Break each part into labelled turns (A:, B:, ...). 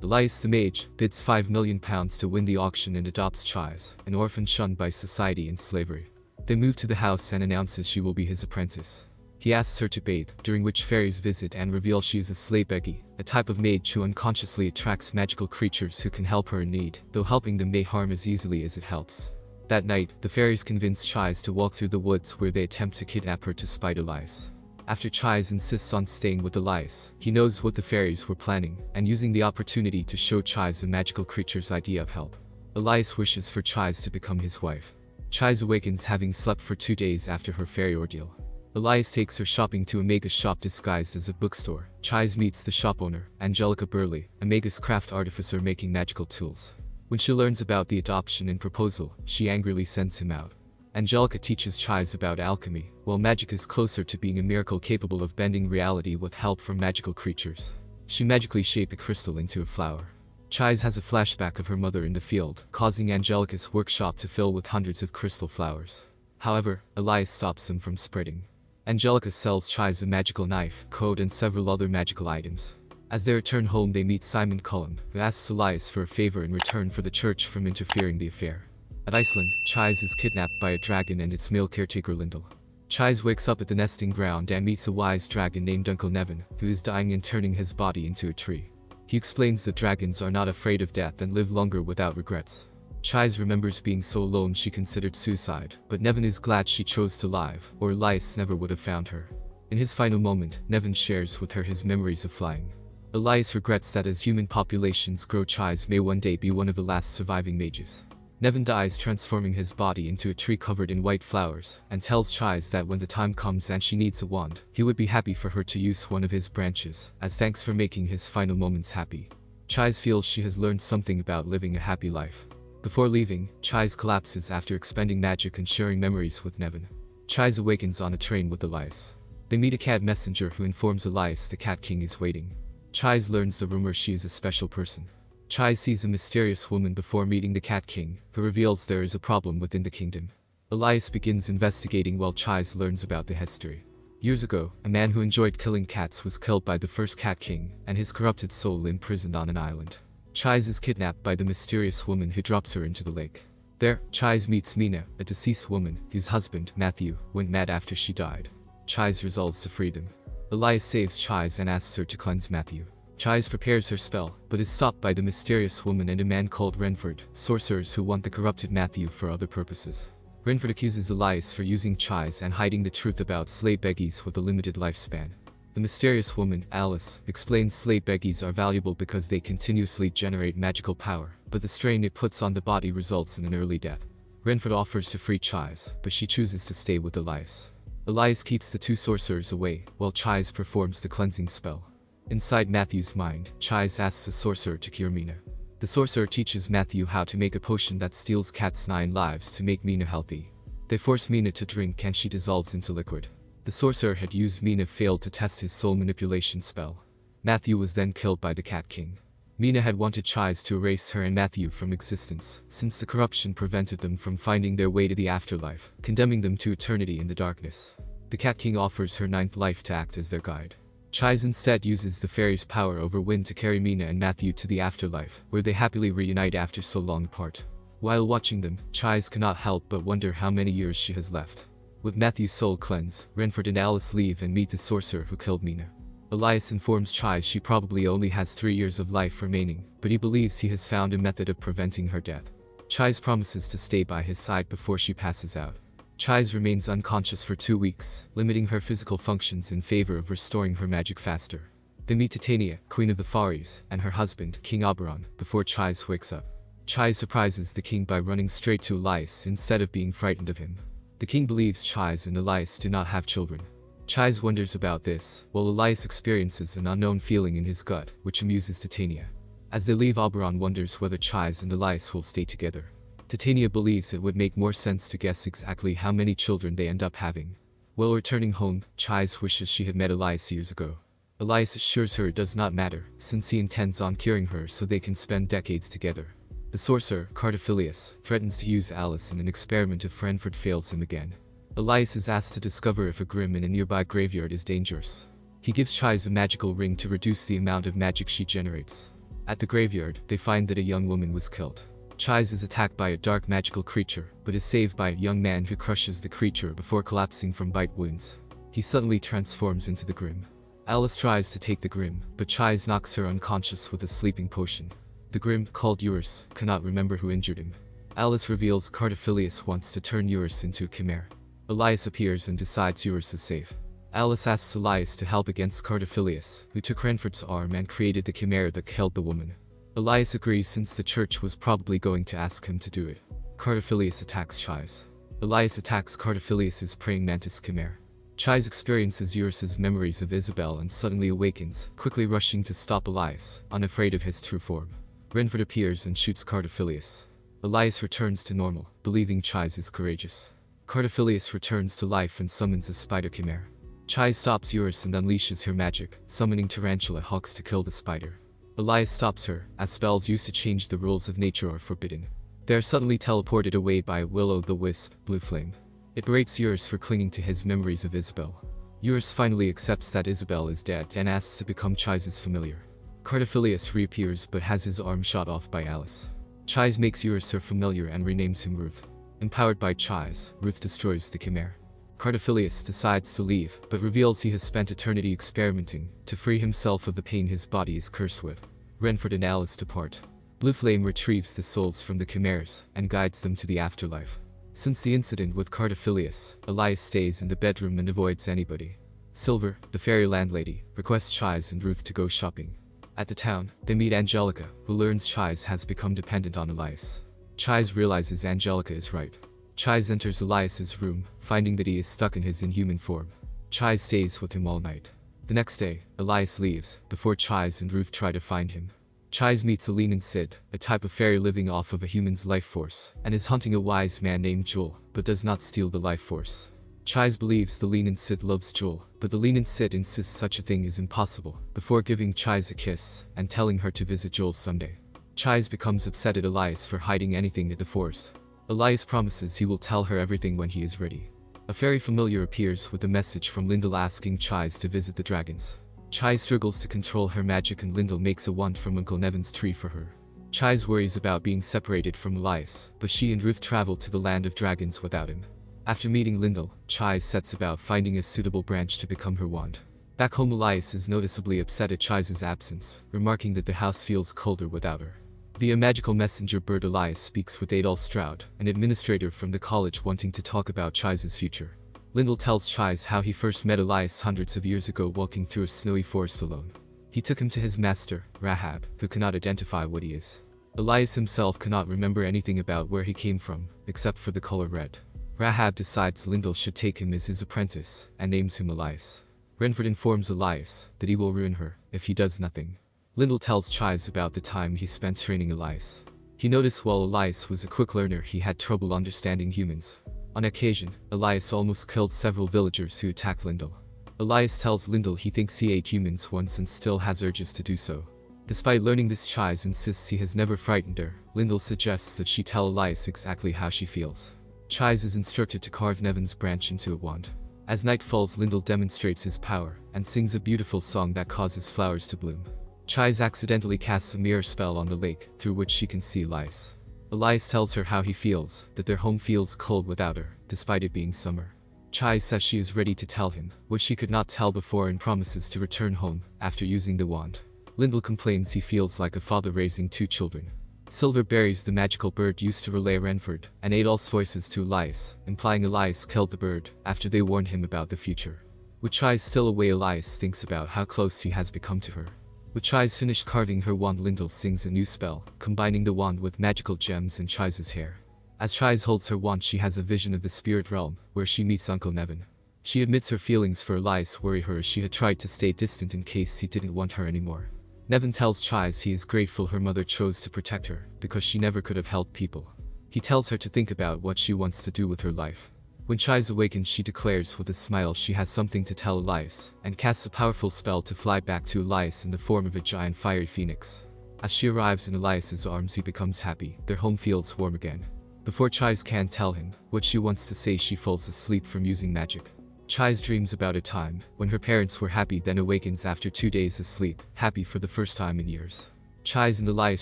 A: Elias the Mage bids £5 million to win the auction and adopts Chise, an orphan shunned by society in slavery. They move to the house and announces she will be his apprentice. He asks her to bathe, during which fairies visit and reveal she is a Sleigh Beggy, a type of mage who unconsciously attracts magical creatures who can help her in need, though helping them may harm as easily as it helps. That night, the fairies convince Chise to walk through the woods where they attempt to kidnap her to spite Elias. After Chise insists on staying with Elias, he knows what the fairies were planning, and using the opportunity to show Chise a magical creature's idea of help. Elias wishes for Chise to become his wife. Chise awakens having slept for 2 days after her fairy ordeal. Elias takes her shopping to a magus shop disguised as a bookstore. Chise meets the shop owner, Angelica Burley, a magus craft artificer making magical tools. When she learns about the adoption and proposal, she angrily sends him out. Angelica teaches Chise about alchemy, while magic is closer to being a miracle capable of bending reality with help from magical creatures. She magically shapes a crystal into a flower. Chise has a flashback of her mother in the field, causing Angelica's workshop to fill with hundreds of crystal flowers. However, Elias stops them from spreading. Angelica sells Chise a magical knife, code and several other magical items. As they return home they meet Simon Cullen, who asks Elias for a favor in return for the church from interfering in the affair. At Iceland, Chise is kidnapped by a dragon and its male caretaker Lyndall. Chise wakes up at the nesting ground and meets a wise dragon named Uncle Nevin, who is dying and turning his body into a tree. He explains that dragons are not afraid of death and live longer without regrets. Chise remembers being so alone she considered suicide, but Nevin is glad she chose to live, or Elias never would have found her. In his final moment, Nevin shares with her his memories of flying. Elias regrets that as human populations grow, Chise may one day be one of the last surviving mages. Nevin dies, transforming his body into a tree covered in white flowers, and tells Chise that when the time comes and she needs a wand, he would be happy for her to use one of his branches, as thanks for making his final moments happy. Chise feels she has learned something about living a happy life. Before leaving, Chise collapses after expending magic and sharing memories with Nevin. Chise awakens on a train with Elias. They meet a cat messenger who informs Elias the Cat King is waiting. Chise learns the rumor she is a special person. Chise sees a mysterious woman before meeting the Cat King, who reveals there is a problem within the kingdom. Elias begins investigating while Chise learns about the history. Years ago, a man who enjoyed killing cats was killed by the first Cat King, and his corrupted soul imprisoned on an island. Chise is kidnapped by the mysterious woman who drops her into the lake. There, Chise meets Mina, a deceased woman, whose husband, Matthew, went mad after she died. Chise resolves to free them. Elias saves Chise and asks her to cleanse Matthew. Chise prepares her spell, but is stopped by the mysterious woman and a man called Renford, sorcerers who want the corrupted Matthew for other purposes. Renford accuses Elias for using Chise and hiding the truth about Sleigh Beggies with a limited lifespan. The mysterious woman, Alice, explains Sleigh Beggies are valuable because they continuously generate magical power, but the strain it puts on the body results in an early death. Renford offers to free Chise, but she chooses to stay with Elias. Elias keeps the two sorcerers away, while Chise performs the cleansing spell. Inside Matthew's mind, Chise asks the sorcerer to cure Mina. The sorcerer teaches Matthew how to make a potion that steals Cat's 9 lives to make Mina healthy. They force Mina to drink and she dissolves into liquid. The sorcerer had used Mina failed to test his soul manipulation spell. Matthew was then killed by the Cat King. Mina had wanted Chise to erase her and Matthew from existence, since the corruption prevented them from finding their way to the afterlife, condemning them to eternity in the darkness. The Cat King offers her 9th life to act as their guide. Chise instead uses the fairies' power over wind to carry Mina and Matthew to the afterlife, where they happily reunite after so long apart. While watching them, Chise cannot help but wonder how many years she has left. With Matthew's soul cleansed, Renford and Alice leave and meet the sorcerer who killed Mina. Elias informs Chise she probably only has 3 years of life remaining, but he believes he has found a method of preventing her death. Chise promises to stay by his side before she passes out. Chise remains unconscious for 2 weeks, limiting her physical functions in favor of restoring her magic faster. They meet Titania, queen of the fairies, and her husband, King Oberon, before Chise wakes up. Chise surprises the king by running straight to Elias instead of being frightened of him. The king believes Chise and Elias do not have children. Chise wonders about this, while Elias experiences an unknown feeling in his gut, which amuses Titania. As they leave, Oberon wonders whether Chise and Elias will stay together. Titania believes it would make more sense to guess exactly how many children they end up having. While returning home, Chise wishes she had met Elias years ago. Elias assures her it does not matter, since he intends on curing her so they can spend decades together. The sorcerer, Elias, threatens to use Alice in an experiment if Renford fails him again. Elias is asked to discover if a grim in a nearby graveyard is dangerous. He gives Chise a magical ring to reduce the amount of magic she generates. At the graveyard, they find that a young woman was killed. Chise is attacked by a dark magical creature, but is saved by a young man who crushes the creature before collapsing from bite wounds. He suddenly transforms into the Grim. Alice tries to take the Grim, but Chise knocks her unconscious with a sleeping potion. The Grim, called Eurus, cannot remember who injured him. Alice reveals Cardophilius wants to turn Eurus into a chimera. Elias appears and decides Eurus is safe. Alice asks Elias to help against Cardophilius, who took Renford's arm and created the chimera that killed the woman. Elias agrees since the church was probably going to ask him to do it. Cardophilius attacks Chise. Elias attacks Cardophilius's praying mantis chimera. Chise experiences Eurus's memories of Isabel and suddenly awakens, quickly rushing to stop Elias, unafraid of his true form. Renford appears and shoots Cardophilius. Elias returns to normal, believing Chise is courageous. Cardophilius returns to life and summons a spider chimera. Chise stops Eurus and unleashes her magic, summoning tarantula hawks to kill the spider. Elias stops her, as spells used to change the rules of nature are forbidden. They are suddenly teleported away by Will-o'-the-Wisp, Blue Flame. It berates Eurus for clinging to his memories of Isabel. Eurus finally accepts that Isabel is dead and asks to become Chise's familiar. Cardophilius reappears but has his arm shot off by Alice. Chise makes Eurus her familiar and renames him Ruth. Empowered by Chise, Ruth destroys the chimera. Cardophilius decides to leave, but reveals he has spent eternity experimenting to free himself of the pain his body is cursed with. Renford and Alice depart. Blue Flame retrieves the souls from the chimeras and guides them to the afterlife. Since the incident with Cardophilius, Elias stays in the bedroom and avoids anybody. Silver, the fairy landlady, requests Chise and Ruth to go shopping. At the town, they meet Angelica, who learns Chise has become dependent on Elias. Chise realizes Angelica is right. Chise enters Elias's room, finding that he is stuck in his inhuman form. Chise stays with him all night. The next day, Elias leaves, before Chise and Ruth try to find him. Chise meets Aline and Sid, a type of fairy living off of a human's life force, and is hunting a wise man named Jewel, but does not steal the life force. Chise believes the Lean and Sid loves Jewel, but the Lean and Sid insists such a thing is impossible, before giving Chise a kiss, and telling her to visit Jewel someday. Chise becomes upset at Elias for hiding anything at the forest. Elias promises he will tell her everything when he is ready. A fairy familiar appears with a message from Lyndall asking Chise to visit the dragons. Chise struggles to control her magic and Lyndall makes a wand from Uncle Nevin's tree for her. Chise worries about being separated from Elias, but she and Ruth travel to the land of dragons without him. After meeting Lyndall, Chise sets about finding a suitable branch to become her wand. Back home, Elias is noticeably upset at Chise's absence, remarking that the house feels colder without her. Via magical messenger bird, Elias speaks with Adolf Stroud, an administrator from the college wanting to talk about Chise's future. Lyndall tells Chise how he first met Elias hundreds of years ago walking through a snowy forest alone. He took him to his master, Rahab, who cannot identify what he is. Elias himself cannot remember anything about where he came from, except for the color red. Rahab decides Lyndall should take him as his apprentice, and names him Elias. Renford informs Elias that he will ruin her if he does nothing. Lyndall tells Chise about the time he spent training Elias. He noticed while Elias was a quick learner he had trouble understanding humans. On occasion, Elias almost killed several villagers who attacked Lyndall. Elias tells Lyndall he thinks he ate humans once and still has urges to do so. Despite learning this, Chise insists he has never frightened her. Lyndall suggests that she tell Elias exactly how she feels. Chise is instructed to carve Nevin's branch into a wand. As night falls, Lyndall demonstrates his power and sings a beautiful song that causes flowers to bloom. Chise accidentally casts a mirror spell on the lake, through which she can see Elias. Elias tells her how he feels, that their home feels cold without her, despite it being summer. Chise says she is ready to tell him what she could not tell before and promises to return home after using the wand. Lyndall complains he feels like a father raising two children. Silver buries the magical bird used to relay Renford and Adolf's voices to Elias, implying Elias killed the bird after they warned him about the future. With Chise still away, Elias thinks about how close he has become to her. With Chise finished carving her wand, Lyndall sings a new spell, combining the wand with magical gems in Chise's hair. As Chise holds her wand, she has a vision of the spirit realm, where she meets Uncle Nevin. She admits her feelings for Elias worry her as she had tried to stay distant in case he didn't want her anymore. Nevin tells Chise he is grateful her mother chose to protect her, because she never could have helped people. He tells her to think about what she wants to do with her life. When Chise awakens, she declares with a smile she has something to tell Elias, and casts a powerful spell to fly back to Elias in the form of a giant fiery phoenix. As she arrives in Elias's arms, he becomes happy, their home feels warm again. Before Chise can tell him what she wants to say, she falls asleep from using magic. Chise dreams about a time when her parents were happy, then awakens after 2 days of sleep, happy for the first time in years. Chise and Elias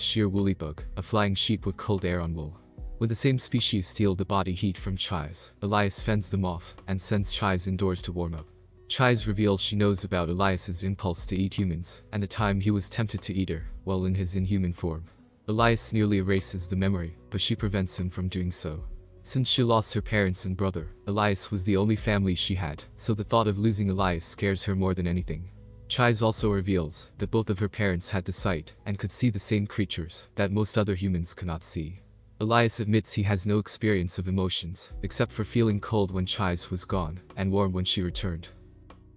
A: shear woolly-bug, a flying sheep with cold air on wool. When the same species steal the body heat from Chise, Elias fends them off, and sends Chise indoors to warm up. Chise reveals she knows about Elias's impulse to eat humans, and the time he was tempted to eat her, while in his inhuman form. Elias nearly erases the memory, but she prevents him from doing so. Since she lost her parents and brother, Elias was the only family she had, so the thought of losing Elias scares her more than anything. Chise also reveals that both of her parents had the sight, and could see the same creatures that most other humans could not see. Elias admits he has no experience of emotions, except for feeling cold when Chise was gone, and warm when she returned.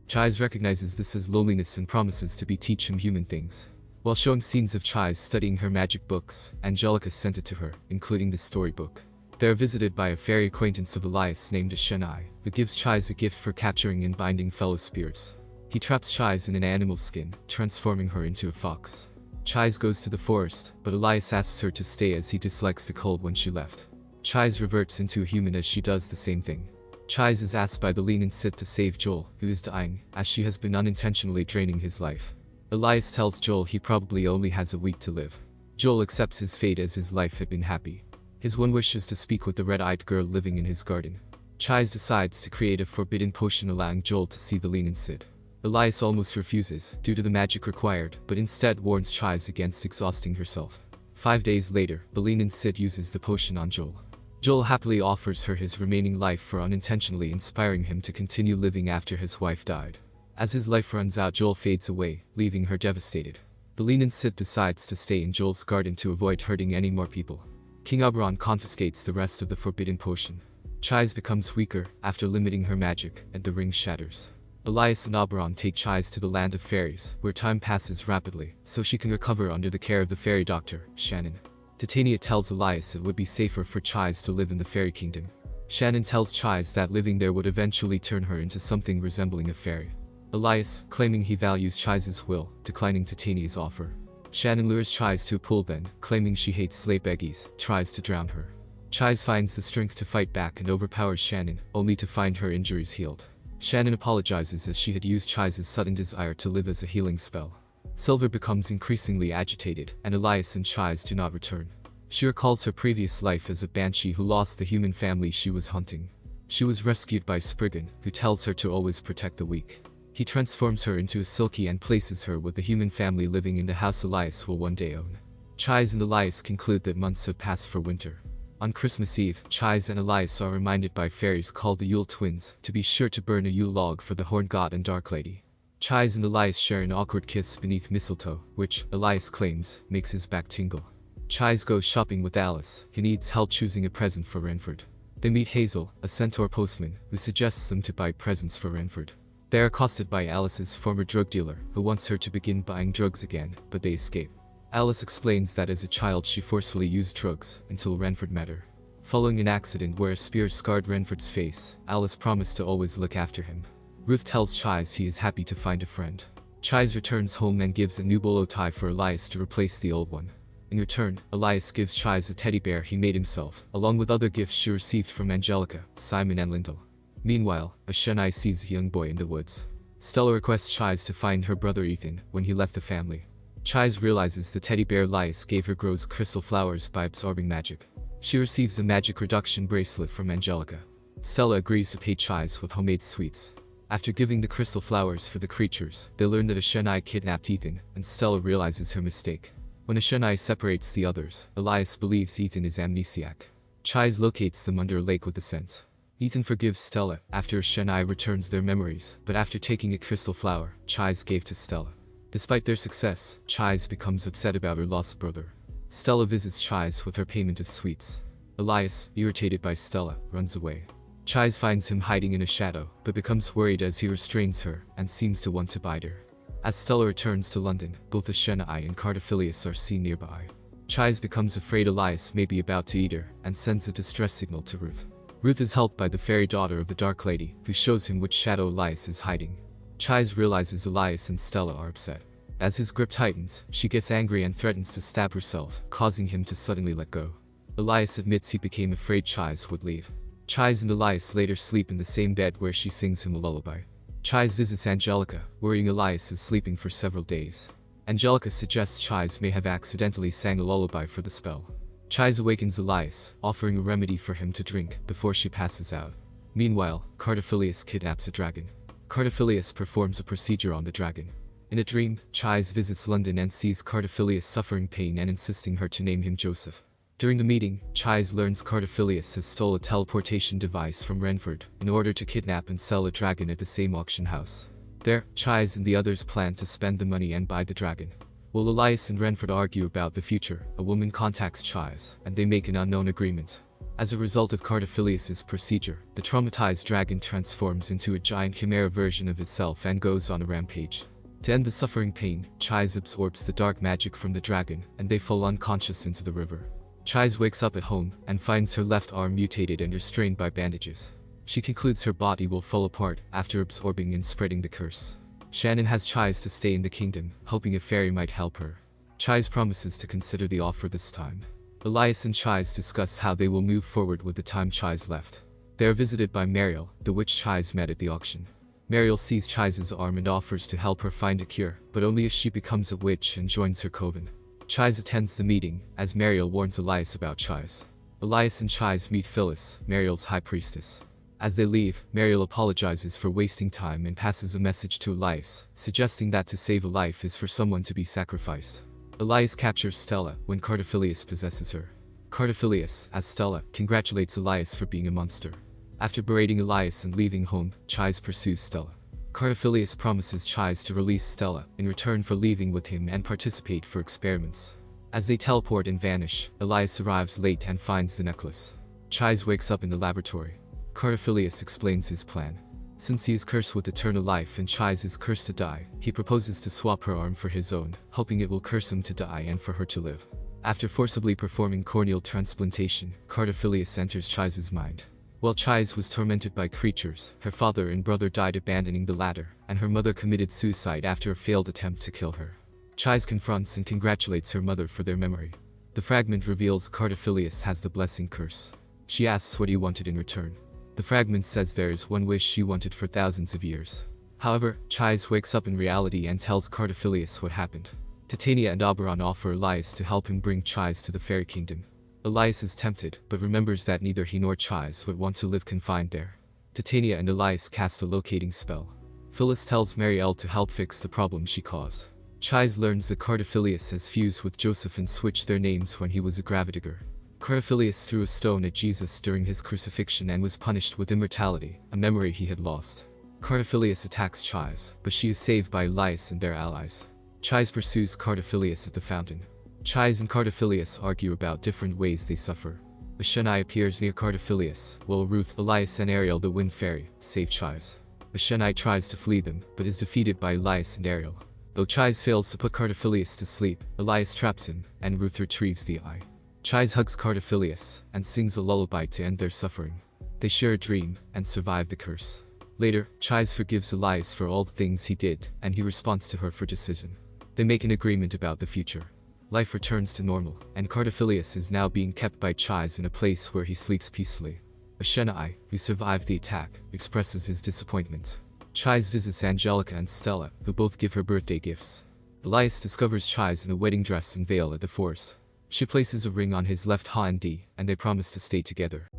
A: Chise recognizes this as loneliness and promises to teach him human things. While showing scenes of Chise studying her magic books, Angelica sent it to her, including the storybook. They are visited by a fairy acquaintance of Elias named Shenai, who gives Chise a gift for capturing and binding fellow spirits. He traps Chise in an animal skin, transforming her into a fox. Chise goes to the forest, but Elias asks her to stay as he dislikes the cold when she left. Chise reverts into a human as she does the same thing. Chise is asked by the lean and sit to save Joel, who is dying, as she has been unintentionally draining his life. Elias tells Joel he probably only has a week to live. Joel accepts his fate as his life had been happy. His one wish is to speak with the red-eyed girl living in his garden. Chise decides to create a forbidden potion allowing Joel to see the lean and Sid. Elias almost refuses, due to the magic required, but instead warns Chise against exhausting herself. 5 days later, Beline and Sid uses the potion on Joel. Joel happily offers her his remaining life for unintentionally inspiring him to continue living after his wife died. As his life runs out, Joel fades away, leaving her devastated. Beline and Sid decides to stay in Joel's garden to avoid hurting any more people. King Oberon confiscates the rest of the forbidden potion. Chise becomes weaker after limiting her magic, and the ring shatters. Elias and Oberon take Chise to the land of fairies, where time passes rapidly, so she can recover under the care of the fairy doctor, Shannon. Titania tells Elias it would be safer for Chise to live in the fairy kingdom. Shannon tells Chise that living there would eventually turn her into something resembling a fairy. Elias, claiming he values Chise's will, declining Titania's offer. Shannon lures Chise to a pool then, claiming she hates Sleigh Beggy's, tries to drown her. Chise finds the strength to fight back and overpowers Shannon, only to find her injuries healed. Shannon apologizes as she had used Chise's sudden desire to live as a healing spell. Silver becomes increasingly agitated, and Elias and Chise do not return. She recalls her previous life as a banshee who lost the human family she was hunting. She was rescued by Spriggan, who tells her to always protect the weak. He transforms her into a Silky and places her with the human family living in the house Elias will one day own. Chise and Elias conclude that months have passed for winter. On Christmas Eve, Chise and Elias are reminded by fairies called the Yule Twins to be sure to burn a Yule log for the Horn God and Dark Lady. Chise and Elias share an awkward kiss beneath mistletoe, which, Elias claims, makes his back tingle. Chise goes shopping with Alice. He needs help choosing a present for Renford. They meet Hazel, a centaur postman, who suggests them to buy presents for Renford. They are accosted by Alice's former drug dealer, who wants her to begin buying drugs again, but they escape. Alice explains that as a child she forcefully used drugs, until Renford met her. Following an accident where a spear scarred Renford's face, Alice promised to always look after him. Ruth tells Chise he is happy to find a friend. Chise returns home and gives a new bolo tie for Elias to replace the old one. In return, Elias gives Chise a teddy bear he made himself, along with other gifts she received from Angelica, Simon and Lyndall. Meanwhile, Shenai sees a young boy in the woods. Stella requests Chise to find her brother Ethan when he left the family. Chise realizes the teddy bear Elias gave her grows crystal flowers by absorbing magic. She receives a magic reduction bracelet from Angelica. Stella agrees to pay Chise with homemade sweets. After giving the crystal flowers for the creatures, they learn that Shenai kidnapped Ethan, and Stella realizes her mistake. When Shenai separates the others, Elias believes Ethan is amnesiac. Chise locates them under a lake with the scent. Ethan forgives Stella after Shenai returns their memories, but after taking a crystal flower, Chise gave to Stella. Despite their success, Chise becomes upset about her lost brother. Stella visits Chise with her payment of sweets. Elias, irritated by Stella, runs away. Chise finds him hiding in a shadow, but becomes worried as he restrains her and seems to want to bite her. As Stella returns to London, both Shenai and Cardophilius are seen nearby. Chise becomes afraid Elias may be about to eat her and sends a distress signal to Ruth. Ruth is helped by the fairy daughter of the Dark Lady, who shows him which shadow Elias is hiding. Chise realizes Elias and Stella are upset. As his grip tightens, she gets angry and threatens to stab herself, causing him to suddenly let go. Elias admits he became afraid Chise would leave. Chise and Elias later sleep in the same bed where she sings him a lullaby. Chise visits Angelica, worrying Elias is sleeping for several days. Angelica suggests Chise may have accidentally sang a lullaby for the spell. Chise awakens Elias, offering a remedy for him to drink before she passes out. Meanwhile, Cardophilius kidnaps a dragon. Cardophilius performs a procedure on the dragon. In a dream, Chise visits London and sees Cardophilius suffering pain and insisting her to name him Joseph. During the meeting, Chise learns Cardophilius has stole a teleportation device from Renford in order to kidnap and sell a dragon at the same auction house. There, Chise and the others plan to spend the money and buy the dragon. While Elias and Renford argue about the future, a woman contacts Chise, and they make an unknown agreement. As a result of Cardophilius's procedure, the traumatized dragon transforms into a giant chimera version of itself and goes on a rampage. To end the suffering pain, Chise absorbs the dark magic from the dragon, and they fall unconscious into the river. Chise wakes up at home, and finds her left arm mutated and restrained by bandages. She concludes her body will fall apart after absorbing and spreading the curse. Shannon has Chise to stay in the kingdom, hoping a fairy might help her. Chise promises to consider the offer this time. Elias and Chise discuss how they will move forward with the time Chise left. They are visited by Mariel, the witch Chise met at the auction. Mariel sees Chise's arm and offers to help her find a cure, but only as she becomes a witch and joins her coven. Chise attends the meeting, as Mariel warns Elias about Chise. Elias and Chise meet Phyllis, Mariel's high priestess. As they leave, Mariel apologizes for wasting time and passes a message to Elias, suggesting that to save a life is for someone to be sacrificed. Elias captures Stella when Cardophilius possesses her. Cardophilius, as Stella, congratulates Elias for being a monster. After berating Elias and leaving home, Chise pursues Stella. Cardophilius promises Chise to release Stella in return for leaving with him and participate for experiments. As they teleport and vanish, Elias arrives late and finds the necklace. Chise wakes up in the laboratory. Cardophilius explains his plan. Since he is cursed with eternal life and Chise is cursed to die, he proposes to swap her arm for his own, hoping it will curse him to die and for her to live. After forcibly performing corneal transplantation, Cardophilius enters Chise's mind. While Chise was tormented by creatures, her father and brother died abandoning the latter, and her mother committed suicide after a failed attempt to kill her. Chise confronts and congratulates her mother for their memory. The fragment reveals Cardophilius has the blessing curse. She asks what he wanted in return. The fragment says there is one wish she wanted for thousands of years. However, Chise wakes up in reality and tells Cardophilius what happened. Titania and Oberon offer Elias to help him bring Chise to the fairy kingdom. Elias is tempted, but remembers that neither he nor Chise would want to live confined there. Titania and Elias cast a locating spell. Phyllis tells Mariel to help fix the problem she caused. Chise learns that Cardophilius has fused with Joseph and switched their names when he was a gravidigger. Cardophilius threw a stone at Jesus during his crucifixion and was punished with immortality, a memory he had lost. Cardophilius attacks Chise, but she is saved by Elias and their allies. Chise pursues Cardophilius at the fountain. Chise and Cardophilius argue about different ways they suffer. Asheni appears near Cardophilius, while Ruth, Elias and Ariel, the wind fairy, save Chise. Asheni tries to flee them, but is defeated by Elias and Ariel. Though Chise fails to put Cardophilius to sleep, Elias traps him, and Ruth retrieves the eye. Chise hugs Cardophilius, and sings a lullaby to end their suffering. They share a dream, and survive the curse. Later, Chise forgives Elias for all the things he did, and he responds to her for decision. They make an agreement about the future. Life returns to normal, and Cardophilius is now being kept by Chise in a place where he sleeps peacefully. Asheni, who survived the attack, expresses his disappointment. Chise visits Angelica and Stella, who both give her birthday gifts. Elias discovers Chise in a wedding dress and veil at the forest. She places a ring on his left hand, and they promise to stay together.